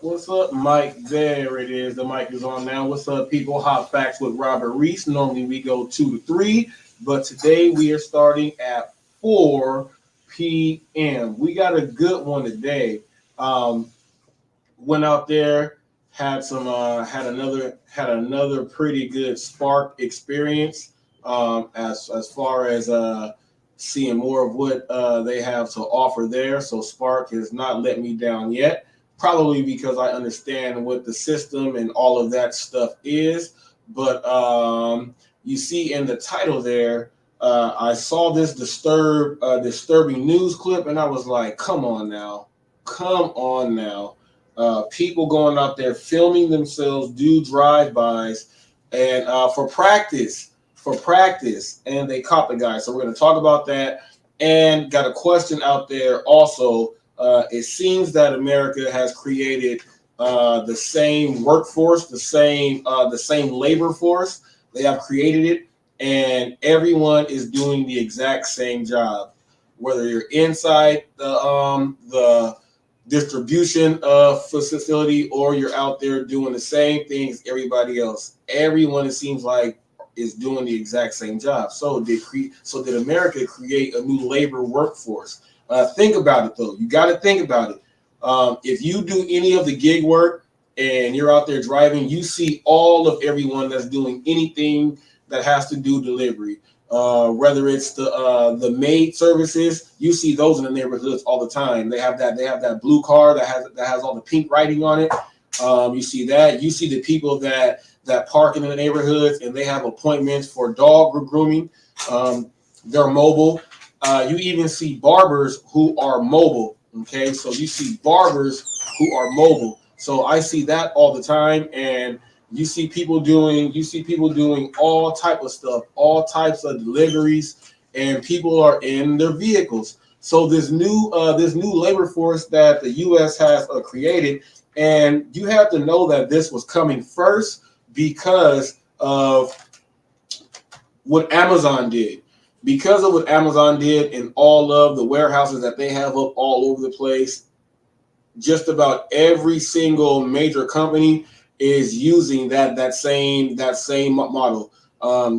What's up, Mike? There it is. The mic is on now. What's up, people? Hot Facts with Robert Reese. Normally we go 2 to 3, but today we are starting at 4 p.m. We got a good one today. Um, Went out there, had another pretty good Spark experience. As far as seeing more of what they have to offer there. So Spark has not let me down yet. Probably because I understand what the system and all of that stuff is. But you see in the title there, I saw this disturbing news clip, and I was like, come on now. People going out there filming themselves do drive-bys and for practice, and they caught the guy. So we're going to talk about that, and got a question out there also. It seems that America has created the same workforce, the same labor force. They have created it, and everyone is doing the exact same job. Whether you're inside the distribution facility or you're out there doing the same things everybody else. Everyone, it seems like, is doing the exact same job. So did America create a new labor workforce? Think about it, though. You got to think about it. If you do any of the gig work and you're out there driving, you see all of everyone that's doing anything that has to do delivery. Whether it's the maid services, you see those in the neighborhoods all the time. They have that blue car that has all the pink writing on it. You see that. You see the people that park in the neighborhoods and they have appointments for dog grooming. They're mobile. You even see barbers who are mobile. Okay, so you see barbers who are mobile. So I see that all the time, and you see people doing all type of stuff, all types of deliveries, and people are in their vehicles. So this new labor force that the U.S. has created, and you have to know that this was coming first because of what Amazon did. Because of what Amazon did and all of the warehouses that they have up all over the place, just about every single major company is using that same model.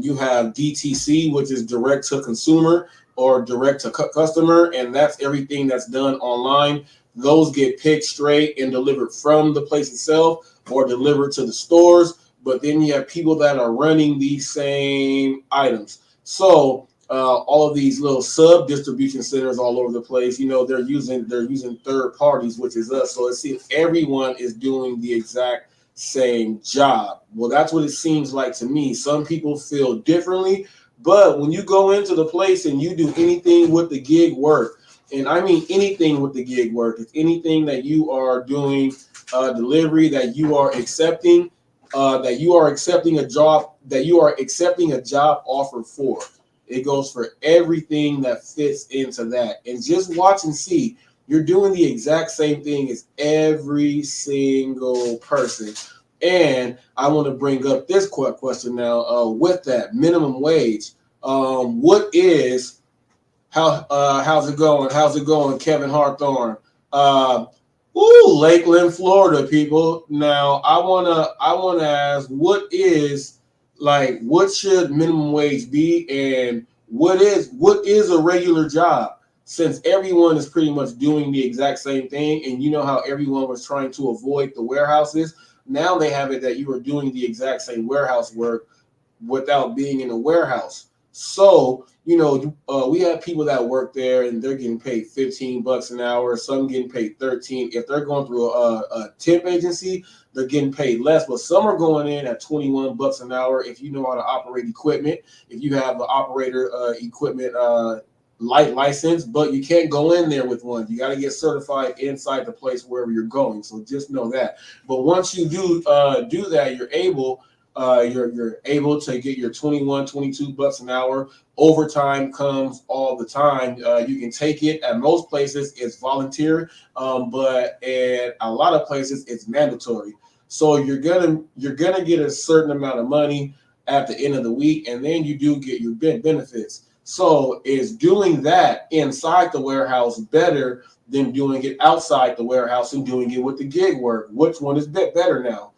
You have DTC, which is direct to consumer or direct to customer, and that's everything that's done online. Those get picked straight and delivered from the place itself or delivered to the stores. But then you have people that are running these same items. So all of these little sub distribution centers all over the place, they're using third parties, which is us. So it seems everyone is doing the exact same job. Well, that's what it seems like to me. Some people feel differently, but when you go into the place and you do anything with the gig work, and I mean anything with the gig work, it's anything that you are doing delivery, that you are accepting a job offer for. It goes for everything that fits into that. And just watch and see. You're doing the exact same thing as every single person. And I want to bring up this question now. With that minimum wage, how's it going? How's it going, Kevin Hawthorne? Lakeland, Florida, people. Now I wanna ask, what should minimum wage be, and what is a regular job? Since everyone is pretty much doing the exact same thing, and you know how everyone was trying to avoid the warehouses, now they have it that you are doing the exact same warehouse work without being in a warehouse. So, we have people that work there and they're getting paid $15 an hour. Some getting paid 13. If they're going through a temp agency, they're getting paid less. But some are going in at $21 an hour if you know how to operate equipment. If you have an operator equipment light license, but you can't go in there with one. You got to get certified inside the place wherever you're going. So just know that. But once you do that, you're able to get your $22 an hour. Overtime comes all the time. You can take it. At most places, it's volunteer, but at a lot of places, it's mandatory. So you're gonna get a certain amount of money at the end of the week, and then you do get your benefits. So is doing that inside the warehouse better than doing it outside the warehouse and doing it with the gig work? Which one is better now?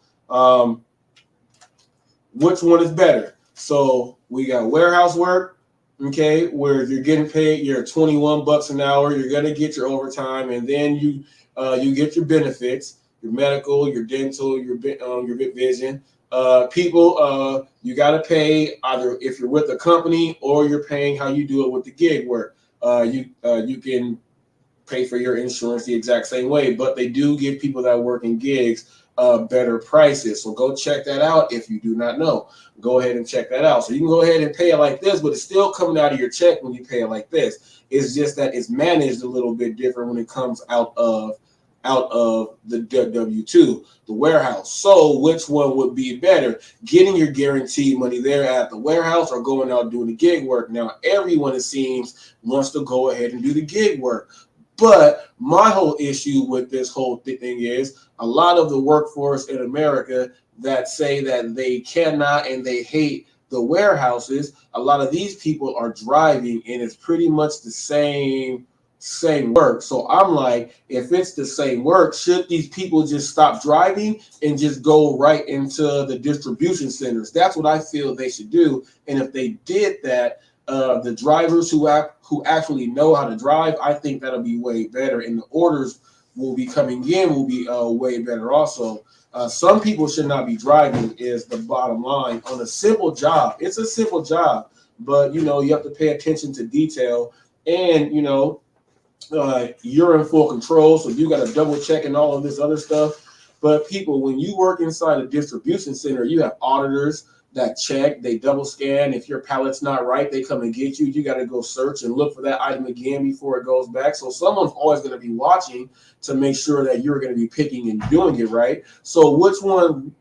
Which one is better? So we got warehouse work, okay, where you're getting paid your $21 an hour. You're gonna get your overtime, and then you get your benefits, your medical, your dental, your vision. You got to pay either if you're with a company or you're paying how you do it with the gig work. You can pay for your insurance the exact same way, but they do give people that work in gigs better prices. So go check that out if you do not know. Go ahead and check that out. So you can go ahead and pay it like this, but it's still coming out of your check when you pay it like this. It's just that it's managed a little bit different when it comes out of the W-2, the warehouse. So which one would be better? Getting your guaranteed money there at the warehouse or going out doing the gig work? Now, everyone, it seems, wants to go ahead and do the gig work. But my whole issue with this whole thing is a lot of the workforce in America that say that they cannot and they hate the warehouses, a lot of these people are driving, and it's pretty much the same work. So I'm like, if it's the same work, should these people just stop driving and just go right into the distribution centers? That's what I feel they should do. And if they did that, the drivers who actually know how to drive, I think that'll be way better, and the orders will be coming in will be way better also. Some people should not be driving is the bottom line on a simple job. It's a simple job, but you have to pay attention to detail, and you're in full control, so you got to double check and all of this other stuff. But people, when you work inside a distribution center, you have auditors that check, they double scan. If your pallet's not right, they come and get you. You got to go search and look for that item again before it goes back. So someone's always going to be watching to make sure that you're going to be picking and doing it right. So which one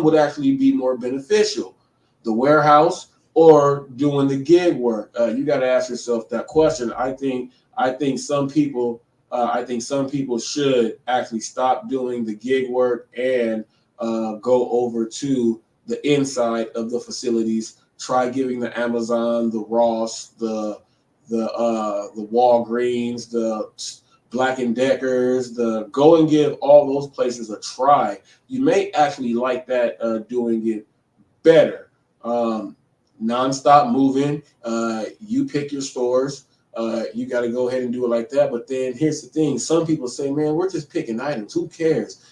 would actually be more beneficial, the warehouse or doing the gig work? You got to ask yourself that question. I think some people should actually stop doing the gig work and go over to the inside of the facilities. Try giving the Amazon, the Ross, the Walgreens, the Black and Deckers, go and give all those places a try. You may actually like that, doing it better. Nonstop moving. You pick your stores. You got to go ahead and do it like that. But then here's the thing. Some people say, man, we're just picking items. Who cares?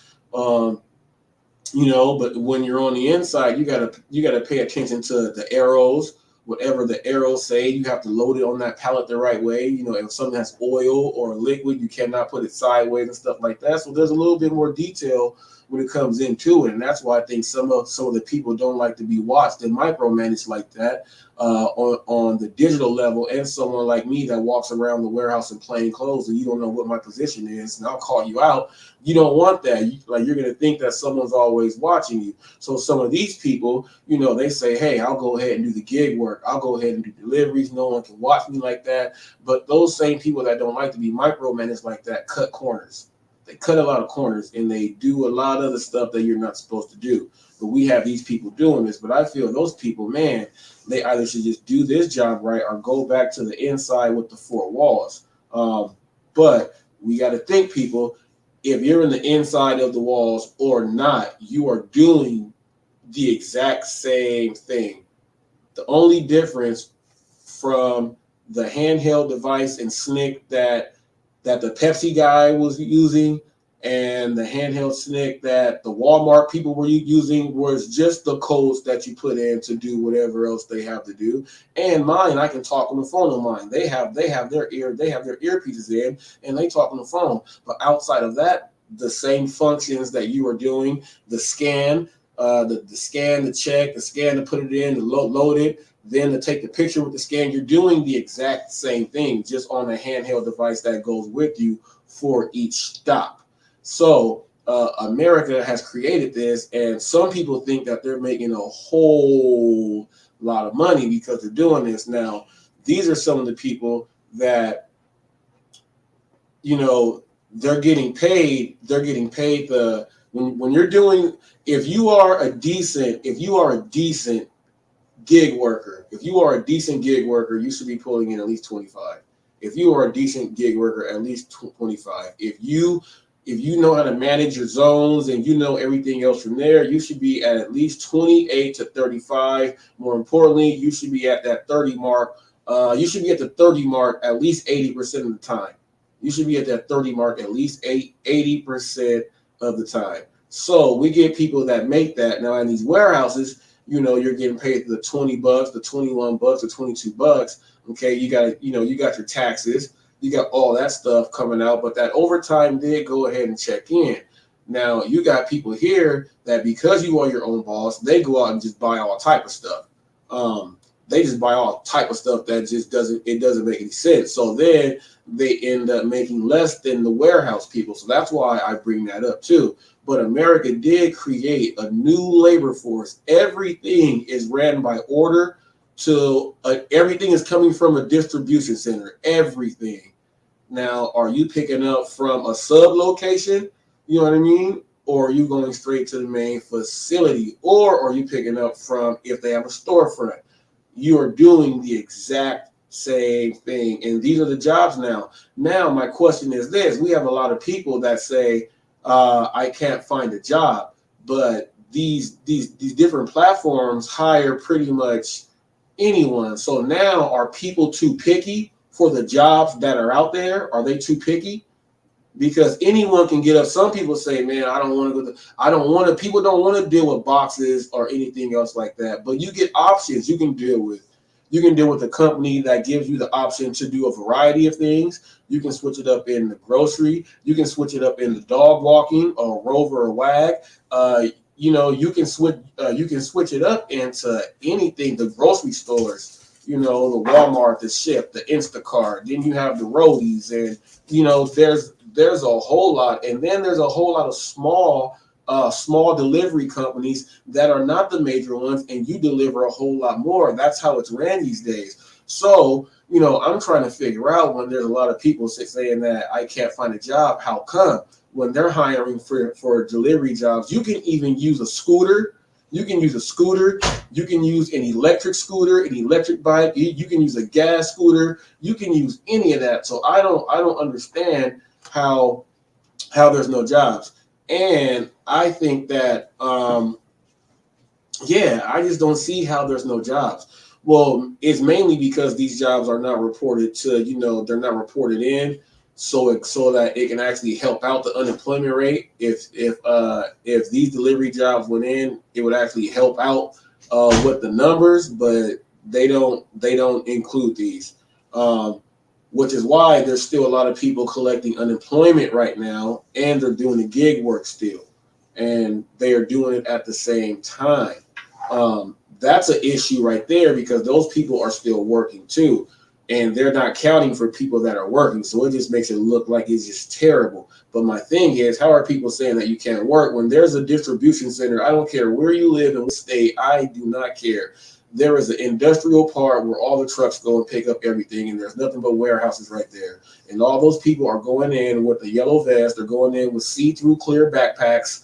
But when you're on the inside, you gotta pay attention to the arrows. Whatever the arrows say, you have to load it on that pallet the right way. If something has oil or liquid, you cannot put it sideways and stuff like that. So there's a little bit more detail when it comes into it, and that's why I think some of the people don't like to be watched and micromanaged like that on the digital level. And someone like me that walks around the warehouse in plain clothes and you don't know what my position is, and I'll call you out. You don't want that. You're going to think that someone's always watching you. So some of these people, they say, hey, I'll go ahead and do the gig work. I'll go ahead and do deliveries. No one can watch me like that. But those same people that don't like to be micromanaged like that cut corners. They cut a lot of corners, and they do a lot of the stuff that you're not supposed to do. But we have these people doing this. But I feel those people, man, they either should just do this job right or go back to the inside with the four walls. But we got to think, people, if you're in the inside of the walls or not, you are doing the exact same thing. The only difference from the handheld device and SNCC that the Pepsi guy was using and the handheld SNCC that the Walmart people were using was just the codes that you put in to do whatever else they have to do. And mine, I can talk on the phone on mine. They have their earpieces in and they talk on the phone. But outside of that, the same functions that you are doing, the scan, the scan to check, the scan to put it in, to load it, then to take the picture with the scan, you're doing the exact same thing, just on a handheld device that goes with you for each stop. So America has created this, and some people think that they're making a whole lot of money because they're doing this. Now, these are some of the people that, they're getting paid when you're doing, if you are a decent Gig worker. If you are a decent gig worker, you should be pulling in at least 25. If you are a decent gig worker, at least 25. If you know how to manage your zones and you know everything else from there, you should be at least 28 to 35. More importantly, you should be at that 30 mark. You should be at the 30 mark at least 80% of the time. You should be at that 30 mark at least 80% of the time. So we get people that make that. Now in these warehouses, you're getting paid the $20, the $21, the $22. Okay, you got you got your taxes, you got all that stuff coming out, but that overtime did go ahead and check in. Now you got people here that because you are your own boss, they go out and just buy all type of stuff. They just buy all type of stuff that just doesn't make any sense. So then they end up making less than the warehouse people. So that's why I bring that up too. But America did create a new labor force. Everything is ran by order. So everything is coming from a distribution center. Everything. Now, are you picking up from a sub location? You know what I mean? Or are you going straight to the main facility? Or are you picking up from if they have a storefront? You are doing the exact same thing. And these are the jobs now. Now, my question is this. We have a lot of people that say, I can't find a job. But these different platforms hire pretty much anyone. So now, are people too picky for the jobs that are out there? Are they too picky? Because anyone can get up. Some people say, man, I don't want to go. People don't want to deal with boxes or anything else like that. But you get options you can deal with. You can deal with a company that gives you the option to do a variety of things. You can switch it up in the grocery. You can switch it up in the dog walking or Rover or Wag. You can switch it up into anything. The grocery stores. The Walmart, the Ship, the Instacart. Then you have the Roadies, and there's a whole lot, and then there's a whole lot of small delivery companies that are not the major ones, and you deliver a whole lot more. That's how it's ran these days. So, I'm trying to figure out when there's a lot of people saying that I can't find a job, how come? When they're hiring for delivery jobs, you can even use a scooter. You can use an electric scooter, an electric bike. You can use a gas scooter. You can use any of that. So I don't understand how there's no jobs. And I think that, I just don't see how there's no jobs. Well, it's mainly because these jobs are not reported to, they're not reported in. So that it can actually help out the unemployment rate. If these delivery jobs went in, it would actually help out with the numbers, but they don't include these, which is why there's still a lot of people collecting unemployment right now, and they're doing the gig work still, and they are doing it at the same time. That's an issue right there because those people are still working too. And they're not counting for people that are working. So it just makes it look like it's just terrible. But my thing is, how are people saying that you can't work when there's a distribution center? I don't care where you live in what state. I do not care. There is an industrial part where all the trucks go and pick up everything. And there's nothing but warehouses right there. And all those people are going in with the yellow vest. They're going in with see-through clear backpacks.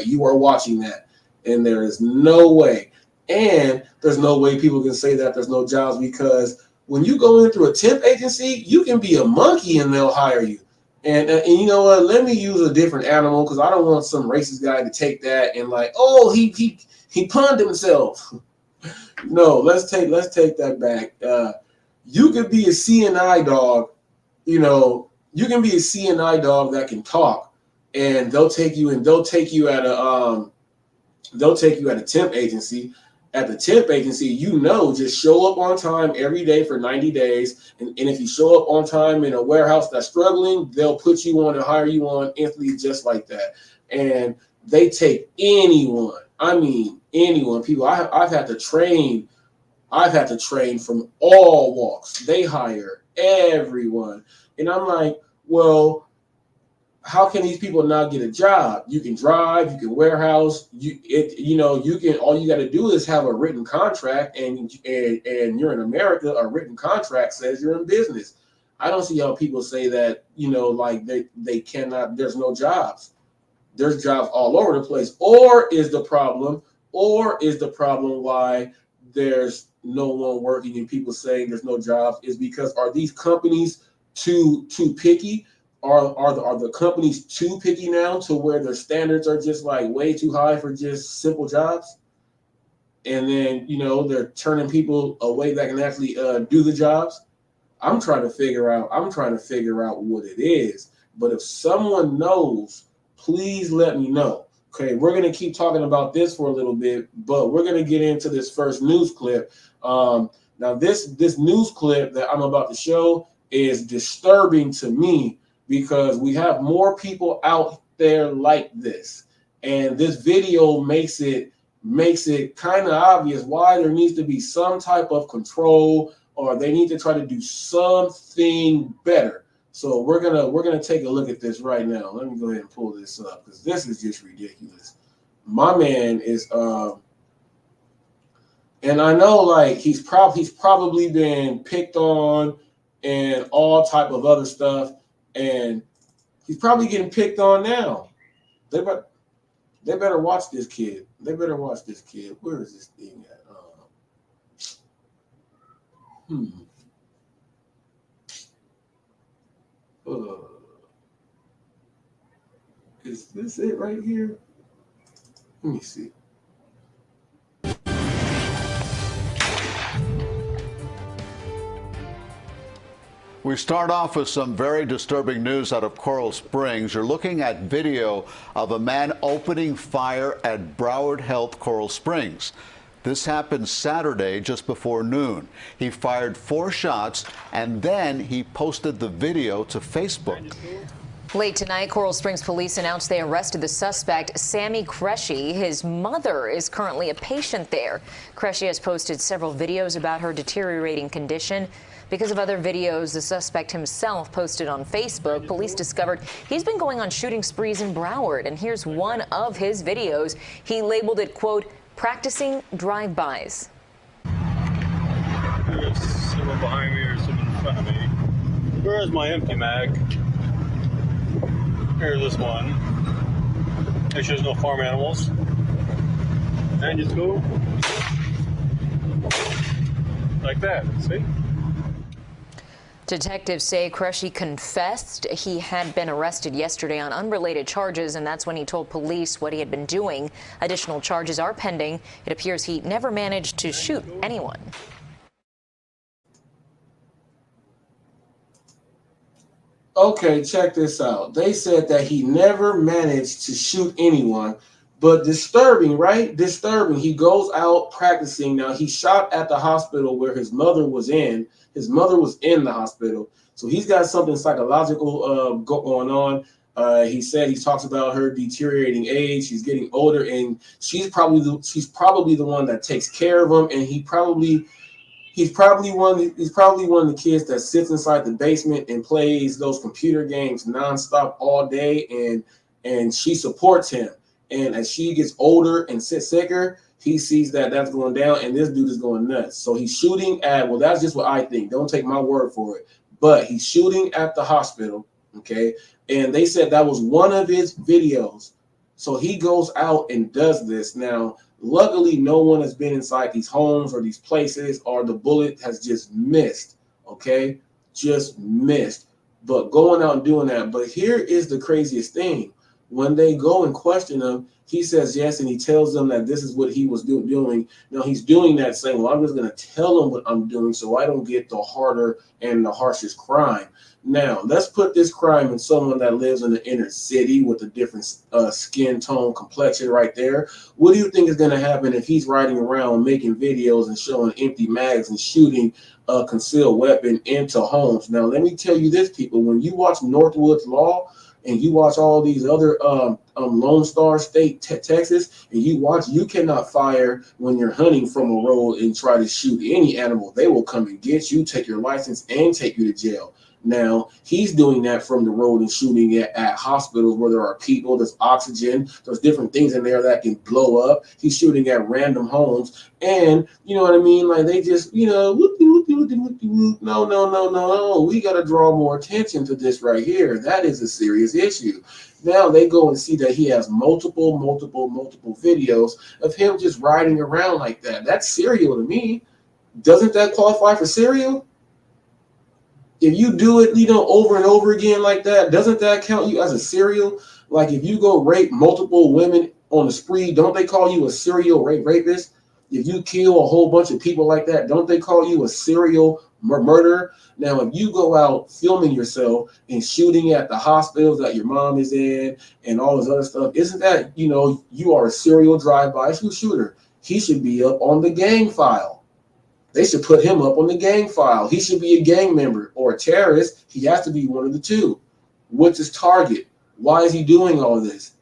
You are watching that. And there is no way. And there's no way people can say that there's no jobs because when you go in through a temp agency, you can be a monkey and they'll hire you. And you know what? Let me use a different animal because I don't want some racist guy to take that and like, oh, he punned himself. No, let's take that back. You could be a CNI dog. You can be a CNI dog that can talk, and they'll take you at a temp agency. At the temp agency, just show up on time every day for 90 days. And if you show up on time in a warehouse that's struggling, they'll put you on and hire you on instantly just like that. And they take anyone. I mean, anyone. People, I've had to train from all walks. They hire everyone. And I'm like, well, how can these people not get a job? You can drive, you can warehouse, you can. All you got to do is have a written contract, and you're in America. A written contract says you're in business. I don't see how people say that. Like they cannot. There's no jobs. There's jobs all over the place. Or is the problem why there's no one working and people saying there's no jobs is because are these companies too picky? Are the companies too picky now to where their standards are just like way too high for just simple jobs? And then, you know, they're turning people away that can actually do the jobs. I'm trying to figure out what it is. But if someone knows, please let me know. Okay, we're going to keep talking about this for a little bit, but we're going to get into this first news clip. Now, this news clip that I'm about to show is disturbing to me because we have more people out there like this. And this video makes it kind of obvious why there needs to be some type of control, or they need to try to do something better. So we're gonna take a look at this right now. Let me go ahead and pull this up because this is just ridiculous. My man is and I know like he's probably been picked on and all type of other stuff, and he's probably getting picked on now. They better watch this kid. They better watch this kid. Where is this thing at? Is this it right here? Let me see. We start off with some very disturbing news out of Coral Springs. You're looking at video of a man opening fire at Broward Health Coral Springs. This happened Saturday just before noon. He fired 4 shots and then he posted the video to Facebook. Late tonight, Coral Springs police announced they arrested the suspect, Sammy Cresci. His mother is currently a patient there. Cresci has posted several videos about her deteriorating condition. Because of other videos the suspect himself posted on Facebook, police discovered he's been going on shooting sprees in Broward. And here's one of his videos. He labeled it, quote, practicing drive-bys. There's someone behind me or someone in front of me. Where is my empty mag? Here's this one. Make sure there's no farm animals. And just go like that, see? Detectives say Cresci confessed he had been arrested yesterday on unrelated charges, and that's when he told police what he had been doing. Additional charges are pending. It appears he never managed to shoot anyone. Okay, check this out. They said that he never managed to shoot anyone, but disturbing, right? Disturbing. He goes out practicing. Now, he shot at the hospital where his mother was in. His mother was in the hospital. So he's got something psychological going on. He said he talks about her deteriorating age. She's getting older, and she's probably the one that takes care of him. And he's probably one of the kids that sits inside the basement and plays those computer games nonstop all day, and she supports him. And as she gets older and sicker, he sees that that's going down, and this dude is going nuts. So he's shooting at, well, that's just what I think. Don't take my word for it. But he's shooting at the hospital, okay? And they said that was one of his videos. So he goes out and does this. Now, luckily, no one has been inside these homes or these places, or the bullet has just missed, okay? Just missed. But going out and doing that. But here is the craziest thing. When they go and question him, he says yes, and he tells them that this is what he was doing. Now, he's doing that saying, well, I'm just going to tell them what I'm doing so I don't get the harder and the harshest crime. Now, let's put this crime in someone that lives in the inner city with a different skin tone, complexion right there. What do you think is going to happen if he's riding around making videos and showing empty mags and shooting a concealed weapon into homes? Now, let me tell you this, people. When you watch Northwood's Law, and you watch all these other Lone Star State, Texas, and you cannot fire when you're hunting from a road and try to shoot any animal. They will come and get you, take your license, and take you to jail. Now, he's doing that from the road and shooting it at hospitals where there are people, there's oxygen, there's different things in there that can blow up. He's shooting at random homes. And, you know what I mean? Like, they just, whoopty, whoopty, whoopty, whoopty, whoop. No, no, no, no, no. We got to draw more attention to this right here. That is a serious issue. Now they go and see that he has multiple videos of him just riding around like that. That's serial to me. Doesn't that qualify for serial? If you do it, over and over again like that, doesn't that count you as a serial? Like if you go rape multiple women on the spree, don't they call you a serial rapist? If you kill a whole bunch of people like that, don't they call you a serial murderer? Now, if you go out filming yourself and shooting at the hospitals that your mom is in and all this other stuff, isn't that, you are a serial drive-by shooter? He should be up on the gang file. They should put him up on the gang file. He should be a gang member or a terrorist. He has to be one of the two. What's his target? Why is he doing all this?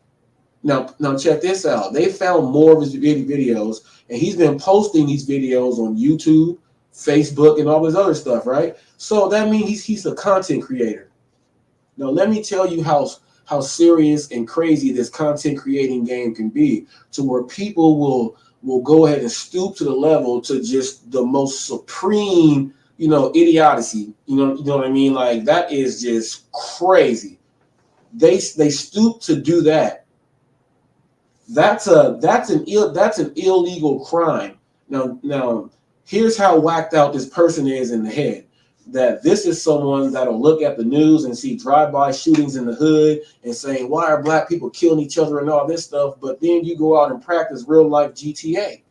Now check this out. They found more of his videos, and he's been posting these videos on YouTube, Facebook, and all this other stuff, right? So that means he's a content creator. Now let me tell you how serious and crazy this content creating game can be, to where people will go ahead and stoop to the level to just the most supreme, idiocy. You know what I mean? Like that is just crazy. They stoop to do that. That's an illegal crime. Now here's how whacked out this person is in the head. That this is someone that'll look at the news and see drive-by shootings in the hood and saying, why are black people killing each other and all this stuff? But then you go out and practice real life GTA.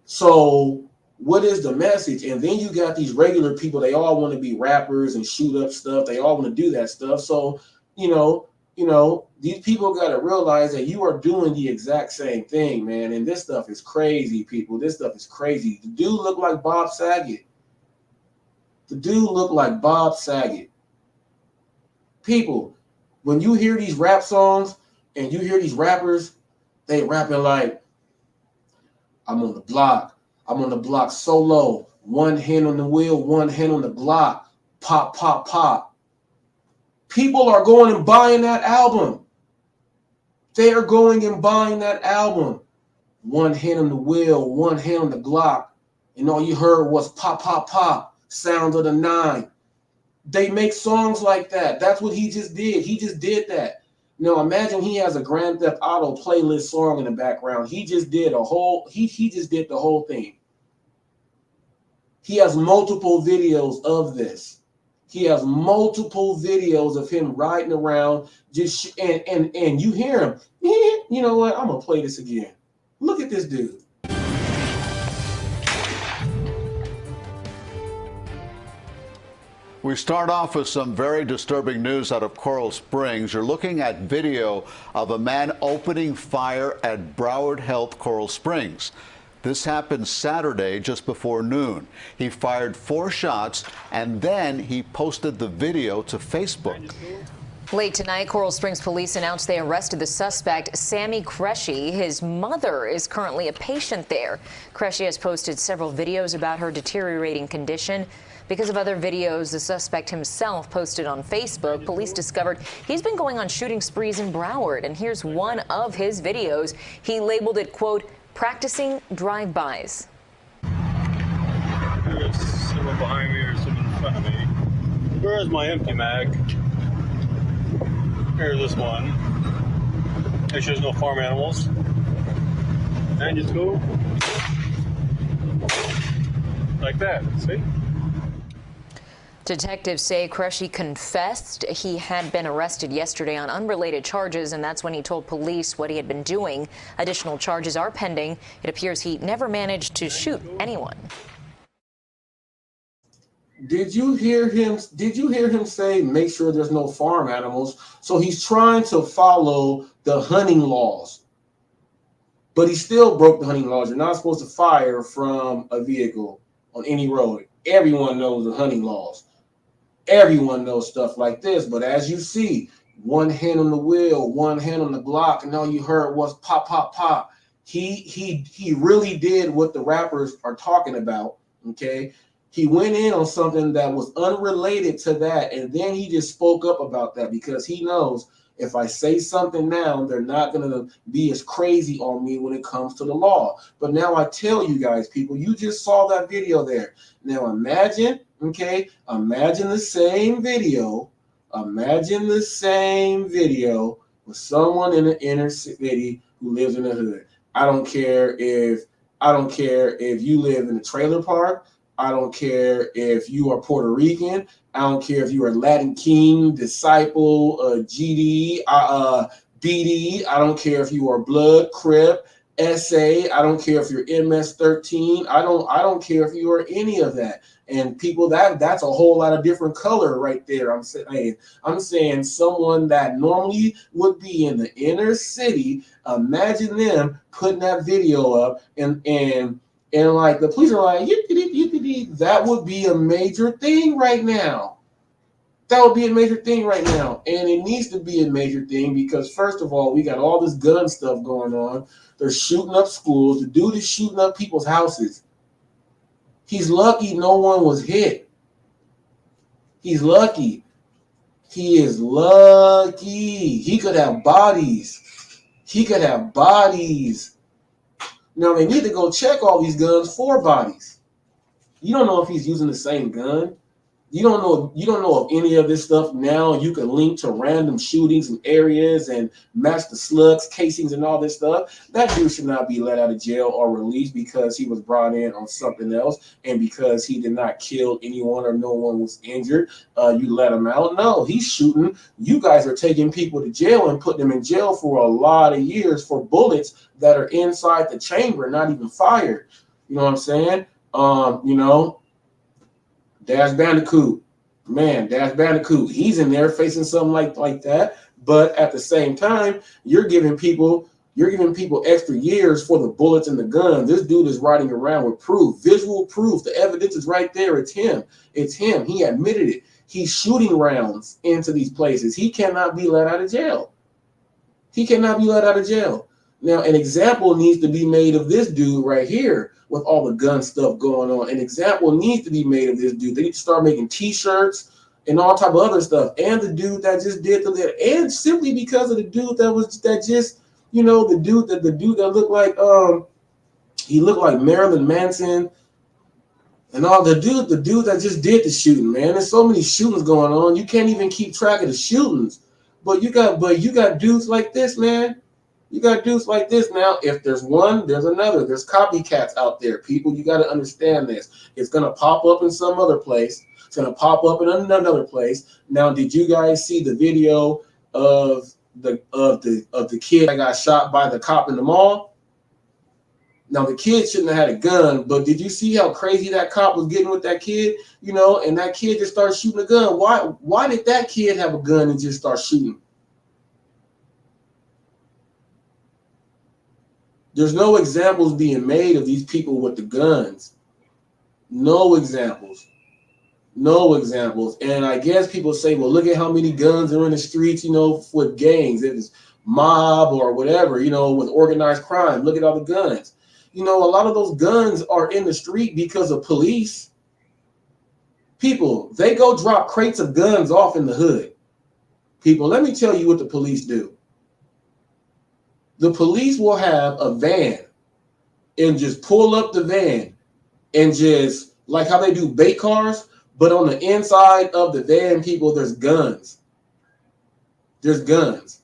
So what is the message? And then you got these regular people, they all want to be rappers and shoot up stuff. They all want to do that stuff. So, these people got to realize that you are doing the exact same thing, man. And this stuff is crazy, people. This stuff is crazy. The dude looked like Bob Saget. People, when you hear these rap songs and you hear these rappers, they rapping like, I'm on the block solo, one hand on the wheel, one hand on the Glock, pop, pop, pop. People are going and buying that album. They are going and buying that album. One hand on the wheel, one hand on the Glock, and all you heard was pop, pop, pop, sound of the 9. They make songs like that. That's what he just did. He just did that. Now imagine he has a Grand Theft Auto playlist song in the background. He just did he just did the whole thing. He has multiple videos of this. He has multiple videos of him riding around, just and you hear him. You know what? I'm gonna play this again. Look at this dude. We start off with some very disturbing news out of Coral Springs. You're looking at video of a man opening fire at Broward Health Coral Springs. This happened Saturday just before noon. He fired 4 shots and then he posted the video to Facebook. Late tonight, Coral Springs police announced they arrested the suspect, Sammy Cresci. His mother is currently a patient there. Cresci has posted several videos about her deteriorating condition. Because of other videos the suspect himself posted on Facebook, police discovered he's been going on shooting sprees in Broward. And here's one of his videos. He labeled it, quote, practicing drive-bys. There's someone behind me or someone in front of me. Where is my empty mag? Here's this one. Make sure there's no farm animals. And just go like that, see? Detectives say Cresci confessed he had been arrested yesterday on unrelated charges, and that's when he told police what he had been doing. Additional charges are pending. It appears he never managed to shoot anyone. Did you hear him say make sure there's no farm animals? So he's trying to follow the hunting laws. But he still broke the hunting laws. You're not supposed to fire from a vehicle on any road. Everyone knows the hunting laws. Everyone knows stuff like this, but as you see, one hand on the wheel, one hand on the Glock, and all you heard was pop, pop, pop. He really did what the rappers are talking about, okay? He went in on something that was unrelated to that, and then he just spoke up about that because he knows if I say something now, they're not going to be as crazy on me when it comes to the law. But now I tell you guys, people, you just saw that video there. Now imagine, okay, imagine the same video. Imagine the same video with someone in the inner city who lives in the hood. I don't care if you live in a trailer park. I don't care if you are Puerto Rican. I don't care if you are Latin King, Disciple, GD, BD. I don't care if you are Blood, Crip, SA. I don't care if you're MS-13. I don't care if you are any of that. And people, that's a whole lot of different color right there. I'm saying someone that normally would be in the inner city. Imagine them putting that video up and like the police are like, that would be a major thing right now. That would be a major thing right now. And it needs to be a major thing because, first of all, we got all this gun stuff going on. They're shooting up schools. The dude is shooting up people's houses. He's lucky no one was hit. He's lucky. He is lucky. He could have bodies. He could have bodies. Now, they need to go check all these guns for bodies. You don't know if he's using the same gun. You don't know if any of this stuff now you can link to random shootings in areas and match the slugs, casings, and all this stuff. That dude should not be let out of jail or released because he was brought in on something else and because he did not kill anyone or no one was injured. You let him out. No, he's shooting. You guys are taking people to jail and putting them in jail for a lot of years for bullets that are inside the chamber, not even fired. You know what I'm saying? Dash Bandicoot, man, Dash Bandicoot, he's in there facing something like that. But at the same time, you're giving people extra years for the bullets and the gun. This dude is riding around with proof, visual proof. The evidence is right there. It's him. It's him. He admitted it. He's shooting rounds into these places. He cannot be let out of jail. He cannot be let out of jail. Now, an example needs to be made of this dude right here with all the gun stuff going on. An example needs to be made of this dude. They need to start making T-shirts and all type of other stuff. And the dude that just did and simply because of the dude the dude that looked like he looked like Marilyn Manson and all the dude that just did the shooting, man. There's so many shootings going on. You can't even keep track of the shootings. But you got dudes like this, man. You got dudes like this now. If there's one, there's another. There's copycats out there, people. You got to understand this. It's gonna pop up in some other place. It's gonna pop up in another place. Now, did you guys see the video of the kid that got shot by the cop in the mall? Now, the kid shouldn't have had a gun, but did you see how crazy that cop was getting with that kid? And that kid just started shooting a gun. Why did that kid have a gun and just start shooting? There's no examples being made of these people with the guns. No examples. No examples. And I guess people say, well, look at how many guns are in the streets, with gangs. If it's mob or whatever, with organized crime. Look at all the guns. A lot of those guns are in the street because of police. People, they go drop crates of guns off in the hood. People, let me tell you what the police do. The police will have a van and just pull up the van and just like how they do bait cars, but on the inside of the van, people, there's guns. There's guns.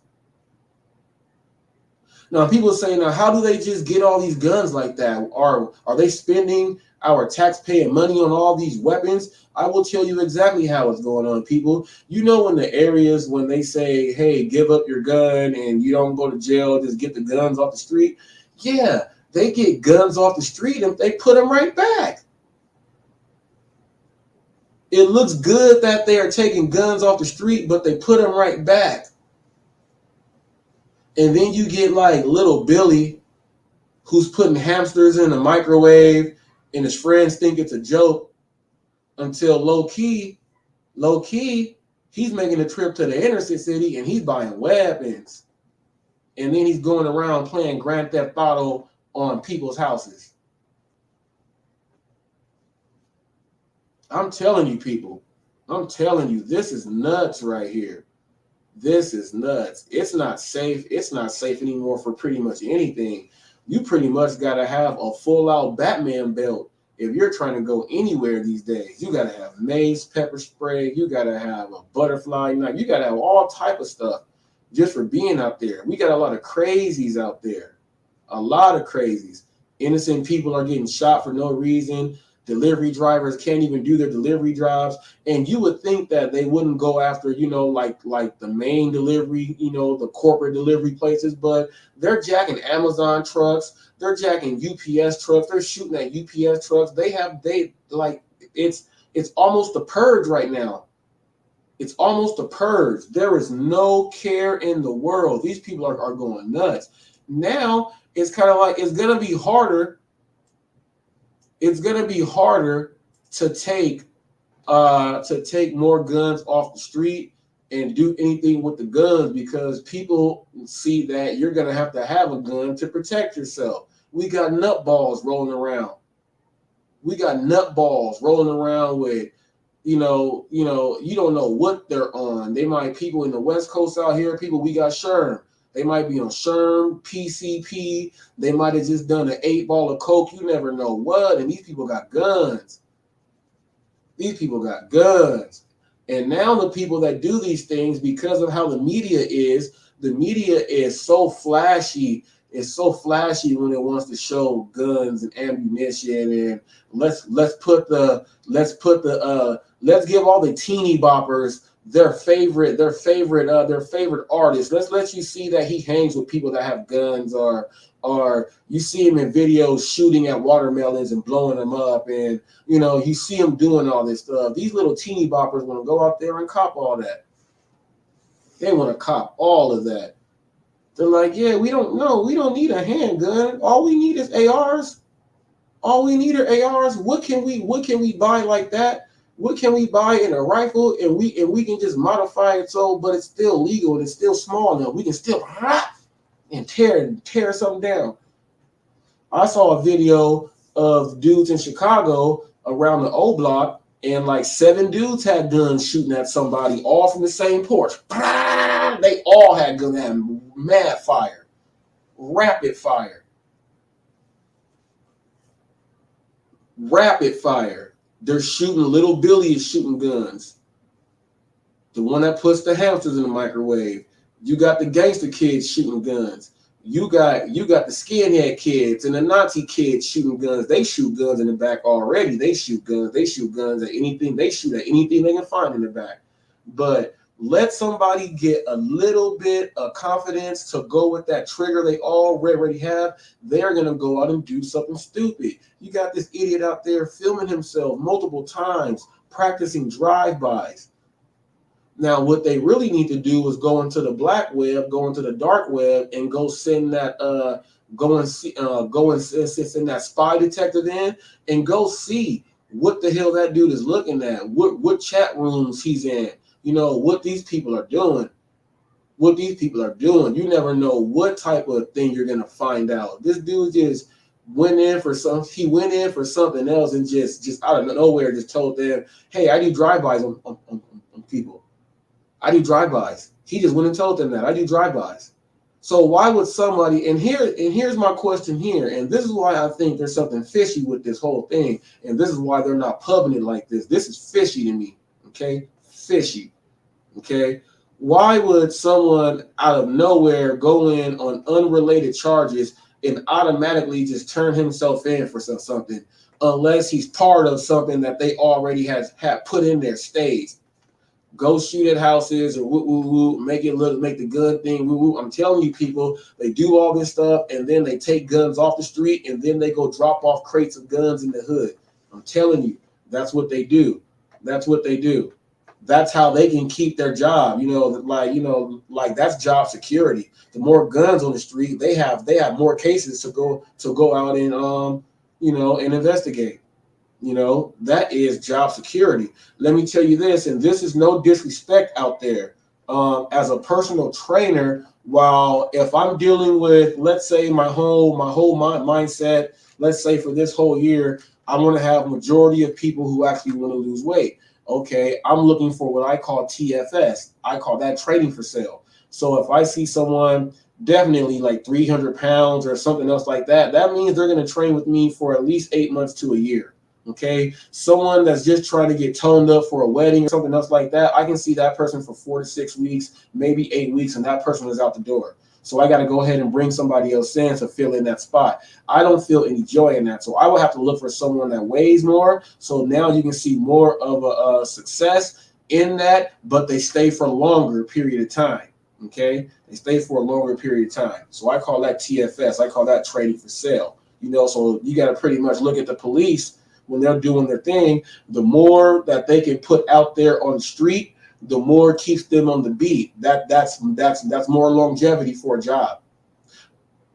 Now, people say, now, how do they just get all these guns like that? Are they spending our taxpaying money on all these weapons? I will tell you exactly how it's going on, people. In the areas when they say, hey, give up your gun and you don't go to jail, just get the guns off the street. Yeah, they get guns off the street and they put them right back. It looks good that they are taking guns off the street, but they put them right back. And then you get like little Billy who's putting hamsters in the microwave and his friends think it's a joke until low key, he's making a trip to the inner city and he's buying weapons. And then he's going around playing Grand Theft Auto on people's houses. I'm telling you, people. I'm telling you, this is nuts right here. This is nuts. It's not safe. It's not safe anymore for pretty much anything. You pretty much got to have a full-out Batman belt if you're trying to go anywhere these days. You got to have mace, pepper spray. You got to have a butterfly knife. You got to have all type of stuff just for being out there. We got a lot of crazies out there. A lot of crazies. Innocent people are getting shot for no reason. Delivery drivers can't even do their delivery drives. And you would think that they wouldn't go after, like the main delivery, the corporate delivery places, but they're jacking Amazon trucks, they're jacking UPS trucks, they're shooting at UPS trucks. It's almost a purge right now. It's almost a purge. There is no care in the world. These people are going nuts. Now it's kind of like it's gonna be harder. It's gonna be harder to take more guns off the street and do anything with the guns, because people see that you're gonna have a gun to protect yourself. We got nutballs rolling around. We got nutballs rolling around with, you don't know what they're on. They might people in the West Coast out here, people we got Sherm. They might be on Sherm, PCP. They might have just done an 8-ball of coke. You never know what. And these people got guns. These people got guns. And now the people that do these things, because of how the media is so flashy. It's so flashy when it wants to show guns and ammunition, and let's give all the teeny boppers their favorite artist. Let's let you see that he hangs with people that have guns, or you see him in videos shooting at watermelons and blowing them up, and you see him doing all this stuff. These little teeny boppers want to go out there and cop all that. They want to cop all of that. They're like, yeah, we don't need a handgun. All we need is ARs. All we need are ARs. What can we buy like that? What can we buy in a rifle, and we can just modify it but it's still legal and it's still small enough. We can still and tear something down. I saw a video of dudes in Chicago around the O Block, and like 7 dudes had guns shooting at somebody, all from the same porch. They all had guns, had mad fire, rapid fire. They're shooting. Little Billy is shooting guns. The one that puts the hamsters in the microwave. You got the gangster kids shooting guns. You got the skinhead kids and the Nazi kids shooting guns. They shoot guns in the back already. They shoot guns at anything. They shoot at anything they can find in the back. But let somebody get a little bit of confidence to go with that trigger they already have. They're going to go out and do something stupid. You got this idiot out there filming himself multiple times, practicing drive-bys. Now, what they really need to do is go into the black web, go into the dark web, and go send that send that spy detective in, and go see what the hell that dude is looking at, what chat rooms he's in, what these people are doing. You never know what type of thing you're gonna find out. This dude just went in for something else, and just out of nowhere just told them, hey, I do drive-bys on people. I do drive-bys. He just went and told them that I do drive-bys. So why would somebody, and here's my question here, and this is why I think there's something fishy with this whole thing, and this is why they're not pubbing it like this. This is fishy to me, okay? Fishy, okay? Why would someone out of nowhere go in on unrelated charges and automatically just turn himself in for something, unless he's part of something that they already had put in their stage? Go shoot at houses, or make the gun thing woo. I'm telling you, people, they do all this stuff, and then they take guns off the street, and then they go drop off crates of guns in the hood. I'm telling you, that's what they do. That's how they can keep their job. Like that's job security. The more guns on the street, they have more cases to go out and and investigate. That is job security. Let me tell you this, and this is no disrespect out there. As a personal trainer, if I'm dealing with, let's say, my whole mindset, let's say for this whole year, I want to have majority of people who actually want to lose weight. Okay, I'm looking for what I call TFS. I call that trading for sale. So if I see someone definitely like 300 pounds or something else like that, that means they're going to train with me for at least 8 months to a year. Okay, someone that's just trying to get toned up for a wedding or something else like that, I can see that person for 4 to 6 weeks, maybe 8 weeks, and that person is out the door. So I got to go ahead and bring somebody else in to fill in that spot. I don't feel any joy in that. So I will have to look for someone that weighs more. So now you can see more of a success in that, but they stay for a longer period of time. Okay, they stay for a longer period of time. So I call that TFS. I call that trading for sale. You know, so you got to pretty much look at the police when they're doing their thing. The more that they can put out there on the street, the more it keeps them on the beat. That's more longevity for a job.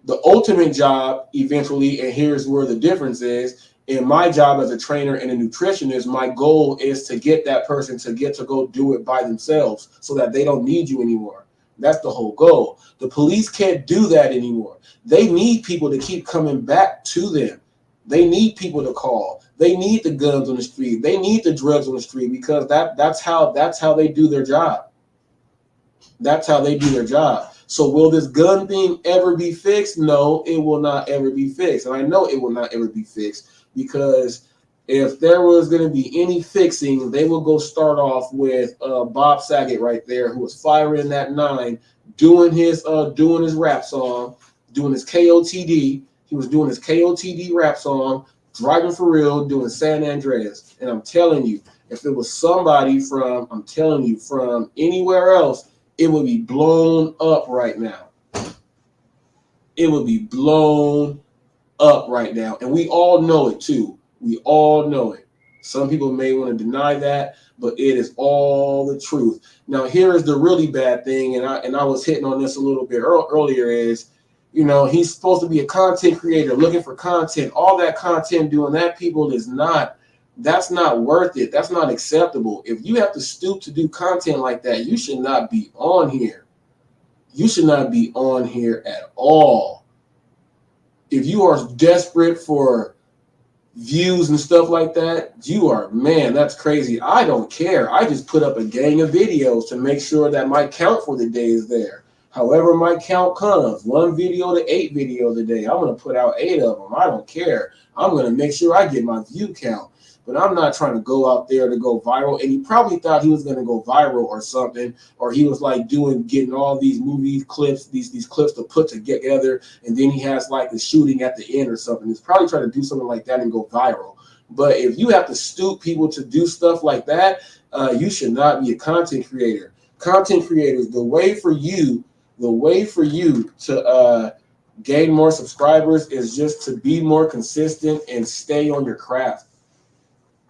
The ultimate job eventually, and here's where the difference is, in my job as a trainer and a nutritionist, my goal is to get that person to get to go do it by themselves so that they don't need you anymore. That's the whole goal. The police can't do that anymore. They need people to keep coming back to them. They need people to call. They need the guns on the street. They need the drugs on the street, because that's how they do their job. That's how they do their job. So will this gun thing ever be fixed? No, it will not ever be fixed. And I know it will not ever be fixed, because if there was going to be any fixing, they will go start off with Bob Saget right there, who was firing that 9, doing his rap song, doing his KOTD. He was doing his KOTD rap song, driving for real, doing San Andreas. And I'm telling you, if it was somebody from anywhere else, it would be blown up right now. It would be blown up right now. And we all know it too. We all know it. Some people may want to deny that, but it is all the truth. Now, here is the really bad thing, and I was hitting on this a little bit earlier, is, you know, he's supposed to be a content creator looking for content. All that content doing that, people, that's not worth it. That's not acceptable. If you have to stoop to do content like that, you should not be on here. You should not be on here at all. If you are desperate for views and stuff like that, man, that's crazy. I don't care. I just put up a gang of videos to make sure that my count for the day is there. However my count comes, 1 video to 8 videos a day, I'm going to put out 8 of them. I don't care. I'm going to make sure I get my view count. But I'm not trying to go out there to go viral. And he probably thought he was going to go viral or something, or he was like getting all these movie clips, these clips to put together, and then he has like the shooting at the end or something. He's probably trying to do something like that and go viral. But if you have to stoop people to do stuff like that, you should not be a content creator. Content creators, the way for you to gain more subscribers is just to be more consistent and stay on your craft.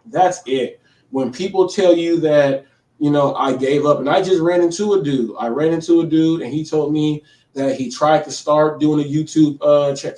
That's it. When people tell you that, you know, I gave up, and I just ran into a dude. And he told me that he tried to start doing a YouTube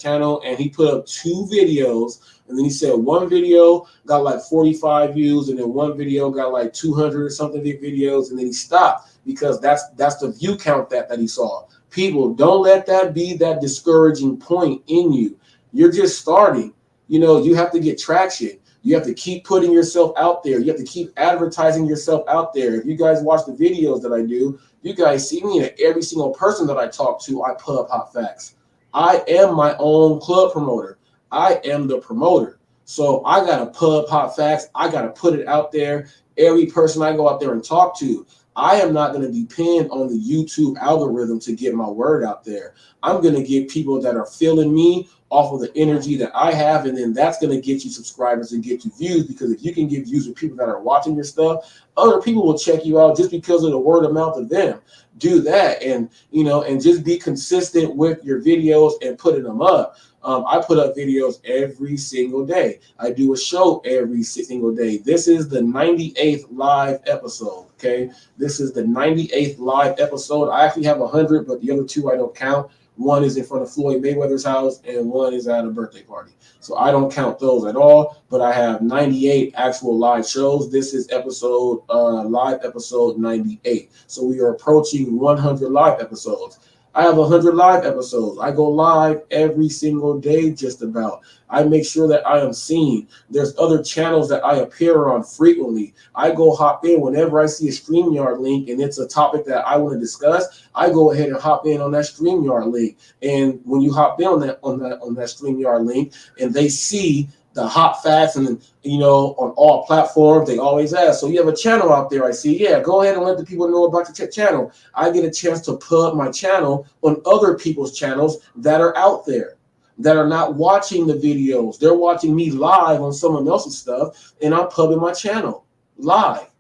channel, and he put up 2 videos, and then he said 1 video got like 45 views, and then 1 video got like 200 something videos, and then he stopped because that's the view count that he saw. People, don't let that be that discouraging point in you. You're just starting. You know, you have to get traction. You have to keep putting yourself out there. You have to keep advertising yourself out there. If you guys watch the videos that I do, you guys see me, and every single person that I talk to, I put up hot facts. I am my own club promoter. I am the promoter. So I got to put up hot facts. I got to put it out there. Every person I go out there and talk to, I am not going to depend on the YouTube algorithm to get my word out there. I'm going to get people that are feeling me off of the energy that I have, and then that's going to get you subscribers and get you views, because if you can get views with people that are watching your stuff, other people will check you out just because of the word of mouth of them. Do that, and and just be consistent with your videos and putting them up. I put up videos every single day. I do a show every single day. This is the 98th live episode. Okay, this is the 98th live episode. I actually have 100, but the other 2 I don't count. 1 is in front of Floyd Mayweather's house, and 1 is at a birthday party. So I don't count those at all, but I have 98 actual live shows. This is live episode 98. So we are approaching 100 live episodes. I have 100 live episodes. I go live every single day just about. I make sure that I am seen. There's other channels that I appear on frequently. I go hop in whenever I see a StreamYard link and it's a topic that I want to discuss. I go ahead and hop in on that StreamYard link. And when you hop in on that StreamYard link and they see the hot facts and on all platforms, they always ask, so you have a channel out there, I see. Yeah, go ahead and let the people know about your channel. I get a chance to put up my channel on other people's channels that are out there, that are not watching the videos. They're watching me live on someone else's stuff, and I'm pubbing my channel live.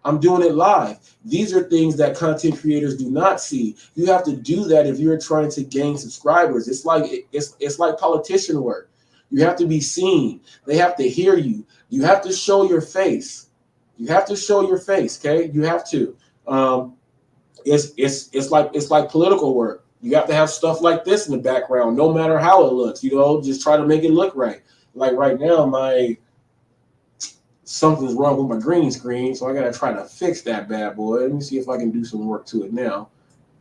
I'm doing it live. These are things that content creators do not see. You have to do that if you're trying to gain subscribers. It's like politician work. You have to be seen. They have to hear you. You have to show your face. You have to show your face. Okay, you have to. It's like political work. You have to have stuff like this in the background, no matter how it looks. Just try to make it look right. Like right now, something's wrong with my green screen, so I gotta try to fix that bad boy. Let me see if I can do some work to it now.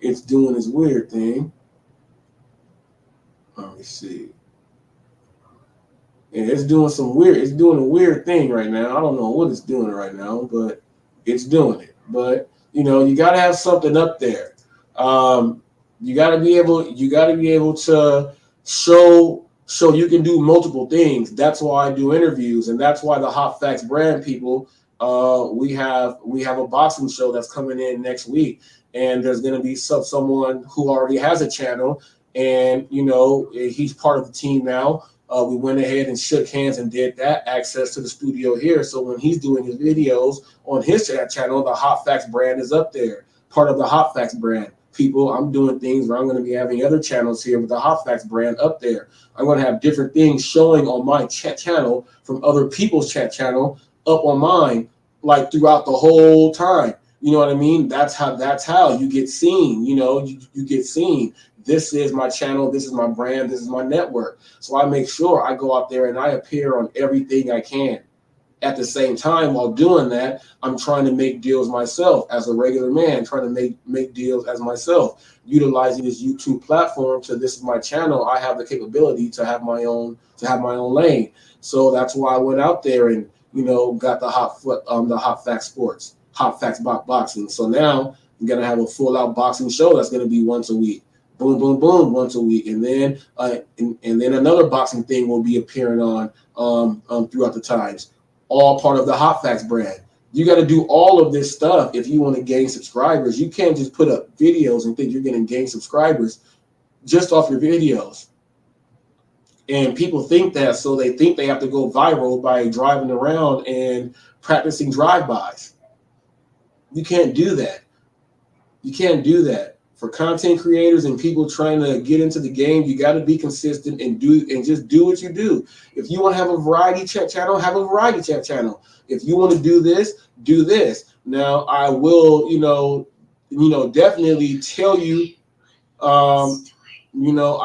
It's doing this weird thing. Let me see. Yeah, it's doing a weird thing right now. I don't know what it's doing right now, but it's doing it. But you gotta have something up there. You gotta be able to show you can do multiple things. That's why I do interviews, and that's why the Hot Facts brand people, we have a boxing show that's coming in next week, and there's gonna be someone who already has a channel, and he's part of the team now. We went ahead and shook hands and did that, access to the studio here. So when he's doing his videos on his channel, the Hot Facts brand is up there, part of the Hot Facts brand. People, I'm doing things where I'm going to be having other channels here with the Hot Facts brand up there. I'm going to have different things showing on my channel from other people's channel up on mine, like throughout the whole time. You know what I mean? That's how you get seen. You get seen. This is my channel. This is my brand. This is my network. So I make sure I go out there and I appear on everything I can. At the same time, while doing that, I'm trying to make deals myself as a regular man, trying to make deals as myself, utilizing this YouTube platform. So this is my channel. I have the capability to have my own lane. So that's why I went out there and got the Hot Facts Sports, Hot Facts Boxing. So now I'm gonna have a full out boxing show that's gonna be once a week. Boom, boom, boom, once a week, and then another boxing thing will be appearing on throughout the times. All part of the Hot Facts brand. You got to do all of this stuff if you want to gain subscribers. You can't just put up videos and think you're going to gain subscribers just off your videos. And people think that, so they think they have to go viral by driving around and practicing drive-bys. You can't do that. You can't do that. For content creators and people trying to get into the game, you got to be consistent and just do what you do. If you want to have a variety channel, have a variety channel. If you want to do this, do this. Now, I will, definitely tell you, I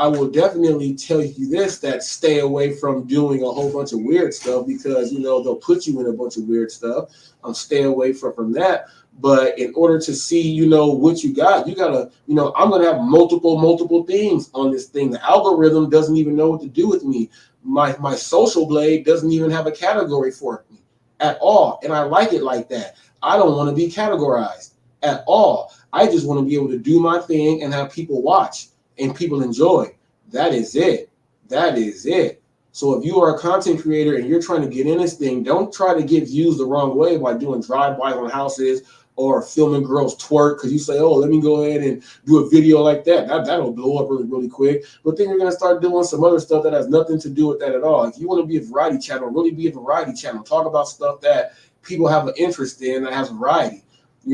will definitely tell you this, that stay away from doing a whole bunch of weird stuff because, they'll put you in a bunch of weird stuff. Stay away from that. But in order to see, what you got, you gotta, I'm gonna have multiple things on this thing. The algorithm doesn't even know what to do with me. My social blade doesn't even have a category for me at all, and I like it like that. I don't want to be categorized at all. I just want to be able to do my thing and have people watch and people enjoy. That is it. That is it. So if you are a content creator and you're trying to get in this thing, don't try to get views the wrong way by doing drive-bys on houses or filming girls twerk because you say, oh, let me go ahead and do a video like that. That'll blow up really, really quick. But then you're going to start doing some other stuff that has nothing to do with that at all. If you want to be a variety channel, really be a variety channel. Talk about stuff that people have an interest in that has variety. If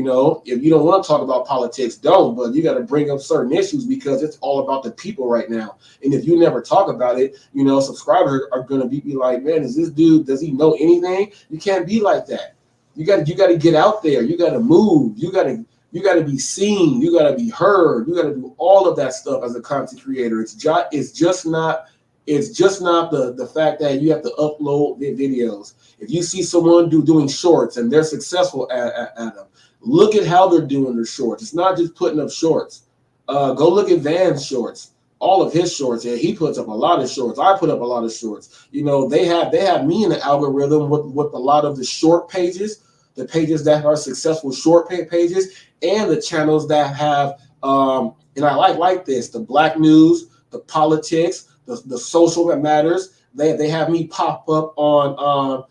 you don't want to talk about politics, don't. But you got to bring up certain issues because it's all about the people right now. And if you never talk about it, subscribers are going to be like, man, is this dude, does he know anything? You can't be like that. You got to get out there. You got to move. You got to be seen. You got to be heard. You got to do all of that stuff as a content creator. It's just not the fact that you have to upload videos. If you see someone doing shorts and they're successful at them, look at how they're doing their shorts. It's not just putting up shorts. Go look at Van's shorts. All of his shorts. Yeah, he puts up a lot of shorts. I put up a lot of shorts. You know, they have me in the algorithm with a lot of the short pages, the pages that are successful short pages, and the channels that have and I like this, the black news, the politics, the social that matters. They have me pop up on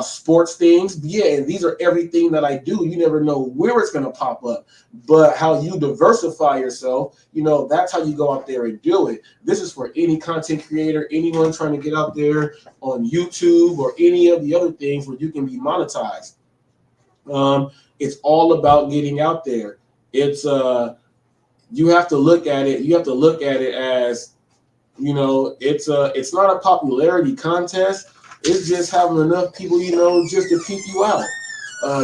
sports things. Yeah, and these are everything that I do. You never know where it's gonna pop up, but how you diversify yourself, you know, that's how you go out there and do it. This is for any content creator, anyone trying to get out there on YouTube or any of the other things where you can be monetized. It's all about getting out there. It's you have to look at it. You have to look at it as, you know, it's not a popularity contest. It's just having enough people, you know, just to peep you out.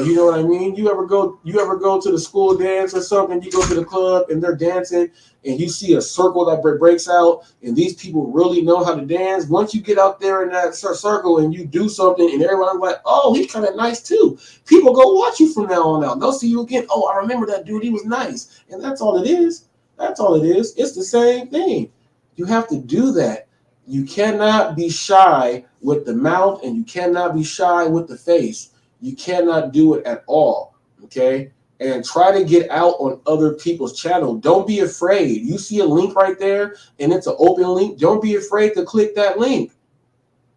You know what I mean? You ever go to the school dance or something? You go to the club and they're dancing, and you see a circle that breaks out, and these people really know how to dance. Once you get out there in that circle and you do something, and everyone's like, "Oh, he's kind of nice too." People go watch you from now on out. They'll see you again. "Oh, I remember that dude. He was nice." And that's all it is. That's all it is. It's the same thing. You have to do that. You cannot be shy with the mouth, and you cannot be shy with the face. You cannot do it at all, okay? And try to get out on other people's channel. Don't be afraid. You see a link right there, and it's an open link. Don't be afraid to click that link.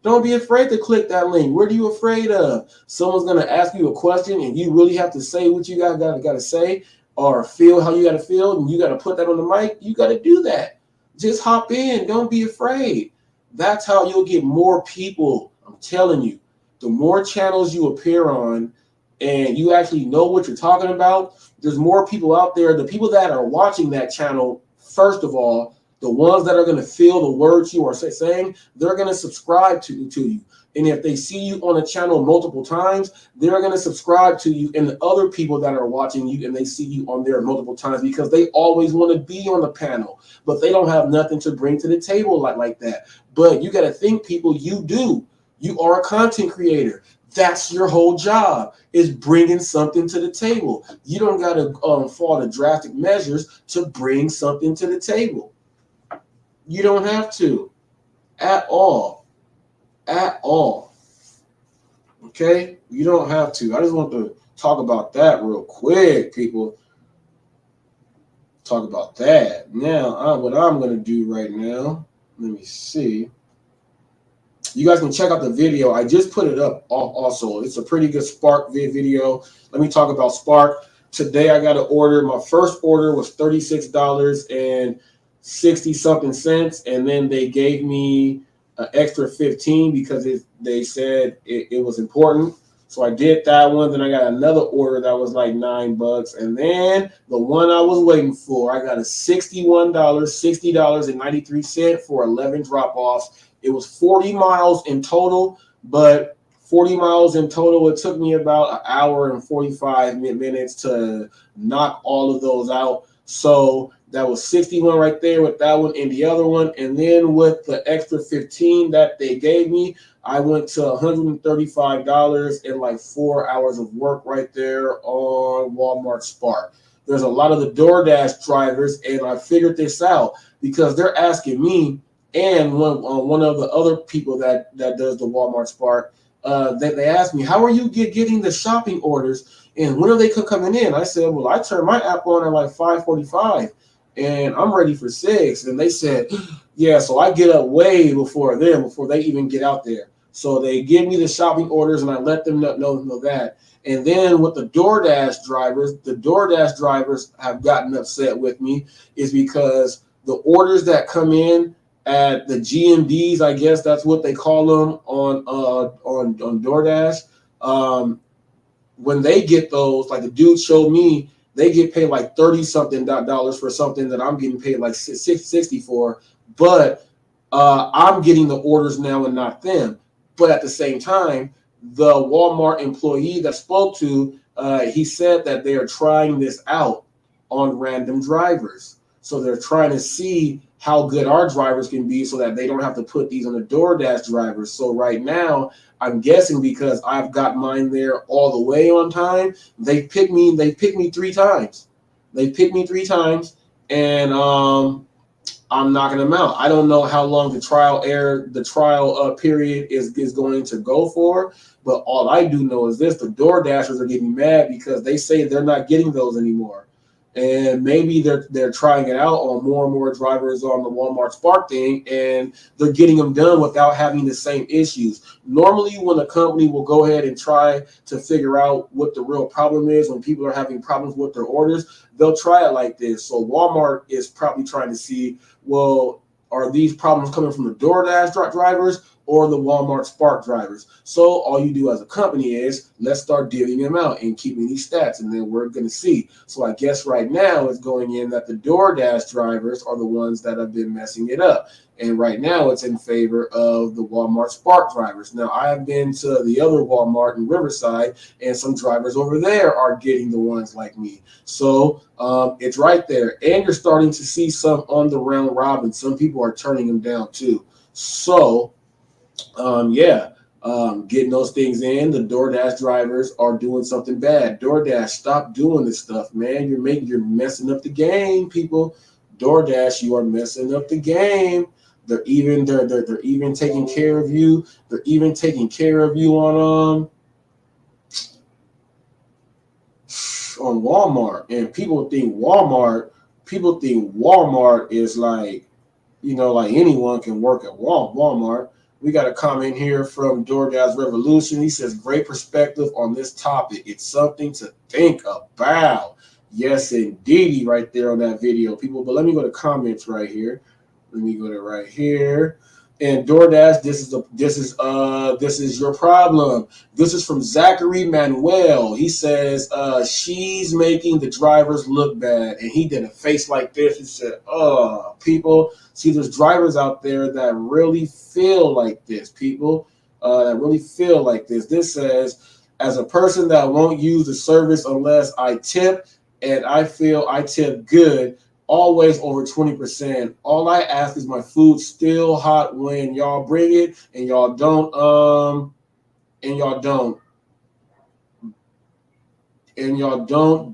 Don't be afraid to click that link. What are you afraid of? Someone's going to ask you a question, and you really have to say what you got to say, or feel how you got to feel, and you got to put that on the mic. You got to do that. Just hop in. Don't be afraid. That's how you'll get more people. I'm telling you. The more channels you appear on and you actually know what you're talking about, there's more people out there. The people that are watching that channel, first of all, the ones that are going to feel the words you are saying, they're going to subscribe to you. And if they see you on a channel multiple times, they're going to subscribe to you and the other people that are watching you, and they see you on there multiple times because they always want to be on the panel, but they don't have nothing to bring to the table like that. But you got to think, people, you do. You are a content creator. That's your whole job, is bringing something to the table. You don't got to fall to drastic measures to bring something to the table. You don't have to at all. At all. Okay? You don't have to. I just want to talk about that real quick, people. Talk about that. Now, what I'm going to do right now, let me see. You guys can check out the video. I just put it up also. It's a pretty good Spark video. Let me talk about Spark. Today I got an order. My first order was $36.60-something, and then they gave me an extra 15 because they said it was important. So I did that one. Then I got another order that was like $9. And then the one I was waiting for, I got a $60.93 for 11 drop-offs. It was 40 miles in total, but 40 miles in total, it took me about an hour and 45 minutes to knock all of those out. So that was 61 right there with that one and the other one. And then with the extra 15 that they gave me, I went to $135 and like 4 hours of work right there on Walmart Spark. There's a lot of the DoorDash drivers, and I figured this out because they're asking me, and one of the other people that does the Walmart Spark, they asked me, how are you getting the shopping orders, and when are they coming in? I said, well, I turned my app on at like 5:45, and I'm ready for 6. And they said, yeah, so I get up way before them, before they even get out there. So they give me the shopping orders, and I let them know that. And then with the DoorDash drivers have gotten upset with me, is because the orders that come in at the GMDs, I guess that's what they call them on DoorDash. When they get those, like the dude showed me, they get paid like $30-something for something that I'm getting paid like $60 for. But I'm getting the orders now and not them. But at the same time, the Walmart employee that spoke to, he said that they are trying this out on random drivers. So they're trying to see how good our drivers can be so that they don't have to put these on the DoorDash drivers. So right now, I'm guessing because I've got mine there all the way on time, they picked me 3 times. They picked me 3 times, and I'm knocking them out. I don't know how long the trial period is going to go for, but all I do know is this: the Door Dashers are getting mad because they say they're not getting those anymore, and maybe they're trying it out on more and more drivers on the Walmart Spark thing, and they're getting them done without having the same issues. Normally, when a company will go ahead and try to figure out what the real problem is when people are having problems with their orders, they'll try it like this. So Walmart is probably trying to see, well, are these problems coming from the DoorDash drivers or the Walmart Spark drivers? So all you do as a company is let's start divvying them out and keeping these stats, and then we're going to see. So I guess right now it's going in that the DoorDash drivers are the ones that have been messing it up. And right now it's in favor of the Walmart Spark drivers. Now, I have been to the other Walmart in Riverside, and some drivers over there are getting the ones like me. So it's right there. And you're starting to see some on the round robin. Some people are turning them down too. So, getting those things in. The DoorDash drivers are doing something bad. DoorDash, stop doing this stuff, man. You're messing up the game, people. DoorDash, you are messing up the game. They're even taking care of you. They're even taking care of you on Walmart. And people think Walmart is like, like anyone can work at Walmart. We got a comment here from DoorDash Revolution. He says, great perspective on this topic. It's something to think about. Yes, indeedy, right there on that video, people. But let me go to comments right here. Let me go to right here. And DoorDash, this is your problem. This is from Zachary Manuel. He says she's making the drivers look bad, and he did a face like this. He said, "Oh, people, see, there's drivers out there that really feel like this. People that really feel like this." This says, as a person that won't use the service unless I tip, and I feel I tip good. Always over 20%. All I ask is my food still hot when y'all bring it, and y'all don't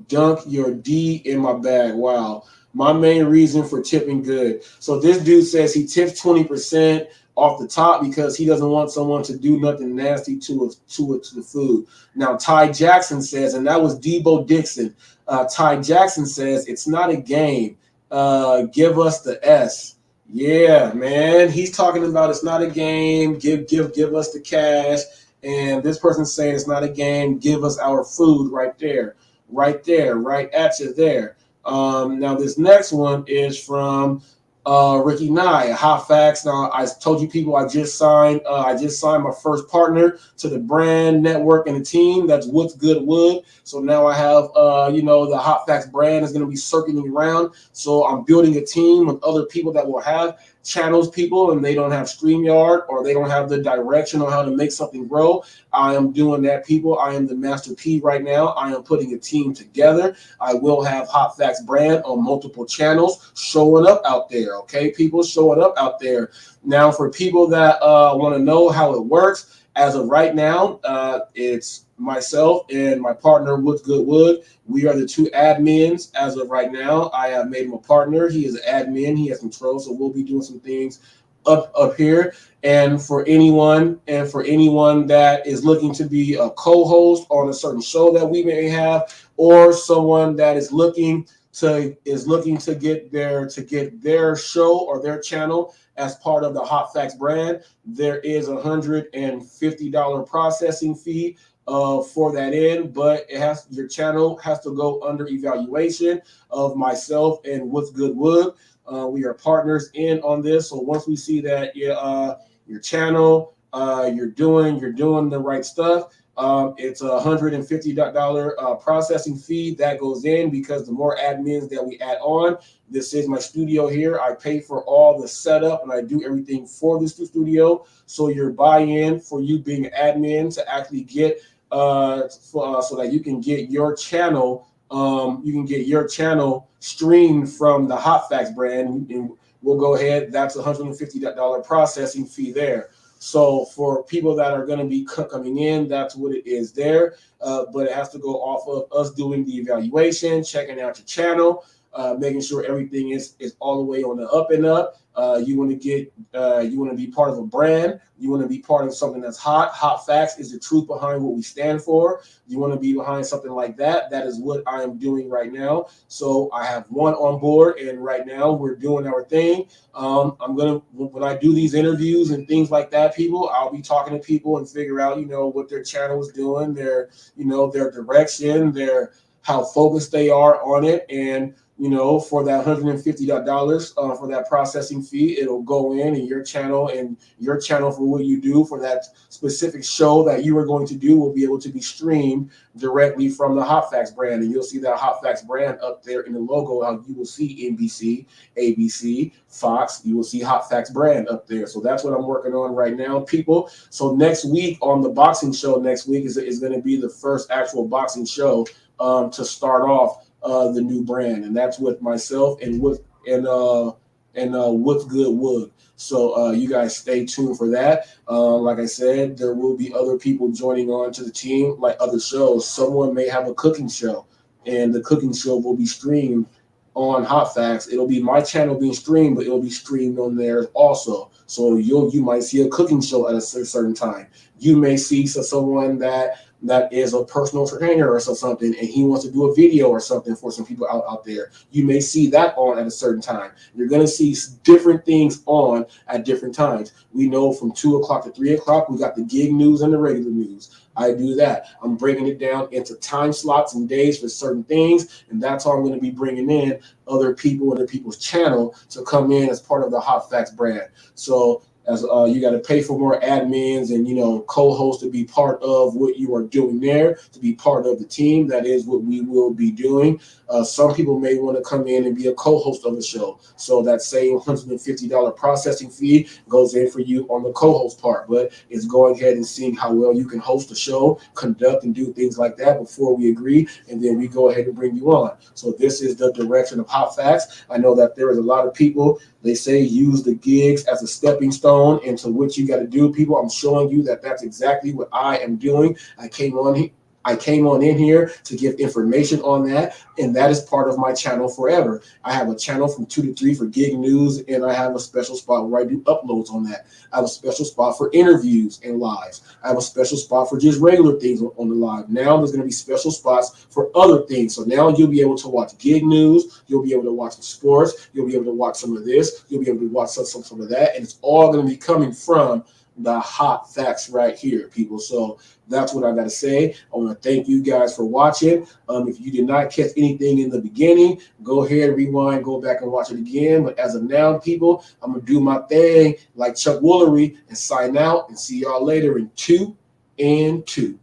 dunk your D in my bag. Wow. My main reason for tipping good. So this dude says he tips 20% off the top because he doesn't want someone to do nothing nasty to the food. Now Ty Jackson says, and that was Debo Dixon. Ty Jackson says it's not a game. Give us the S. Yeah, man. He's talking about it's not a game. Give us the cash. And this person's saying it's not a game. Give us our food right there, right at you there. Now this next one is from Ricky Nye, HotFacts. Now I told you people I just signed my first partner to the brand network and the team. That's What's Good Wood. So now I have the HotFacts brand is going to be circling around. So I'm building a team with other people that will have channels people, and they don't have StreamYard or they don't have the direction on how to make something grow. I am doing that, people. I am the Master P right now. I am putting a team together. I will have HotFacts brand on multiple channels showing up out there. Okay, people, showing up out there. Now, for people that want to know how it works, as of right now, it's myself and my partner, What's Good Wood. We are the two admins as of right now. I have made him a partner. He is an admin. He has control, so we'll be doing some things up here. And for anyone that is looking to be a co-host on a certain show that we may have, or someone that is looking to get their show or their channel as part of the HotFacts brand, there is $150 processing fee for that end, but your channel has to go under evaluation of myself and What's Good Wood. We are partners in on this, so once we see that your channel, you're doing the right stuff, it's a $150 processing fee that goes in, because the more admins that we add on, this is my studio here. I pay for all the setup and I do everything for this studio. So your buy-in for you being an admin to actually get so that you can get your channel, streamed from the HotFacts brand, and we'll go ahead. That's $150 processing fee there. So for people that are going to be coming in, that's what it is there. But it has to go off of us doing the evaluation, checking out your channel. making sure everything is all the way on the up and up. You want to be part of a brand. You want to be part of something that's hot. Hot facts is the truth behind what we stand for. You want to be behind something like that. That is what I am doing right now. So I have one on board, and right now we're doing our thing. When I do these interviews and things like that, I'll be talking to people and figure out, what their channel is doing, their direction, how focused they are on it. And for that $150 for that processing fee, it'll go in your channel, and your channel for what you do for that specific show that you are going to do will be able to be streamed directly from the Hot Facts brand. And you'll see that Hot Facts brand up there in the logo. How you will see NBC, ABC, Fox. You will see Hot Facts brand up there. So that's what I'm working on right now, people. So next week on the boxing show, next week is going to be the first actual boxing show to start off the new brand, and that's with myself and What's Good Wood. So you guys stay tuned for that. Like I said, there will be other people joining on to the team, like other shows. Someone may have a cooking show, and the cooking show will be streamed on Hot Facts. It'll be my channel being streamed, but it'll be streamed on there also. So you might see a cooking show at a certain time. You may see someone that is a personal trainer or something, and he wants to do a video or something for some people out there. You may see that on at a certain time. You're going to see different things on at different times. We know from 2 o'clock to 3 o'clock, we got the gig news and the regular news. I do that. I'm breaking it down into time slots and days for certain things, and that's how I'm going to be bringing in other people and other people's channel to come in as part of the Hot Facts brand. So as you got to pay for more admins and co-hosts to be part of what you are doing there, to be part of the team. That is what we will be doing. Some people may want to come in and be a co-host of the show, so that same $150 processing fee goes in for you on the co-host part. But it's going ahead and seeing how well you can host a show, conduct and do things like that before we agree, and then we go ahead and bring you on. So this is the direction of Hot Facts. I know that there is a lot of people, they say use the gigs as a stepping stone into what you got to do. People, I'm showing you that that's exactly what I am doing. I came on in here to give information on that, and that is part of my channel forever. I have a channel from 2 to 3 for gig news, and I have a special spot where I do uploads on that. I have a special spot for interviews and lives. I have a special spot for just regular things on the live. Now there's going to be special spots for other things. So now you'll be able to watch gig news. You'll be able to watch some sports. You'll be able to watch some of this. You'll be able to watch some of that, and it's all going to be coming from the Hot Facts right here, people. So that's what I got to say. I want to thank you guys for watching. If you did not catch anything in the beginning, go ahead, rewind, go back and watch it again. But as of now, people, I'm going to do my thing like Chuck Woolery and sign out and see y'all later in 2 and 2.